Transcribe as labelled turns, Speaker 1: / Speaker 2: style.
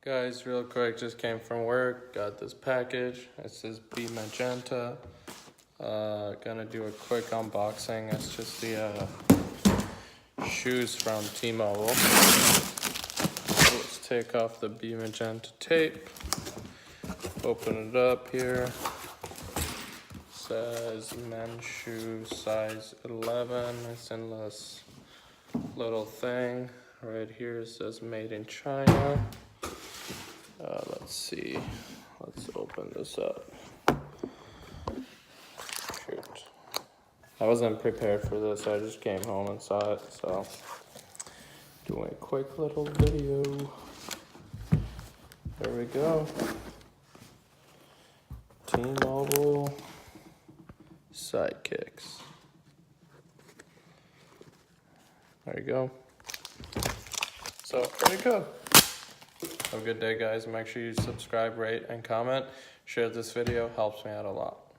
Speaker 1: Guys, real quick, just came from work, got this package. It says B Magenta. Gonna do a quick unboxing. It's just the shoes from T-Mobile. Let's take off the B Magenta tape. Open it up here. Says men's shoe size 11. It's in this little thing. Right here it says made in China. Let's see. Let's open this up. Shoot. I wasn't prepared for this. I just came home and saw it. So, doing a quick little video. There we go. T-Mobile sidekicks. There you go. So, there you go. Have a good day, guys. Make sure you subscribe, rate, and comment. Share this video. Helps me out a lot.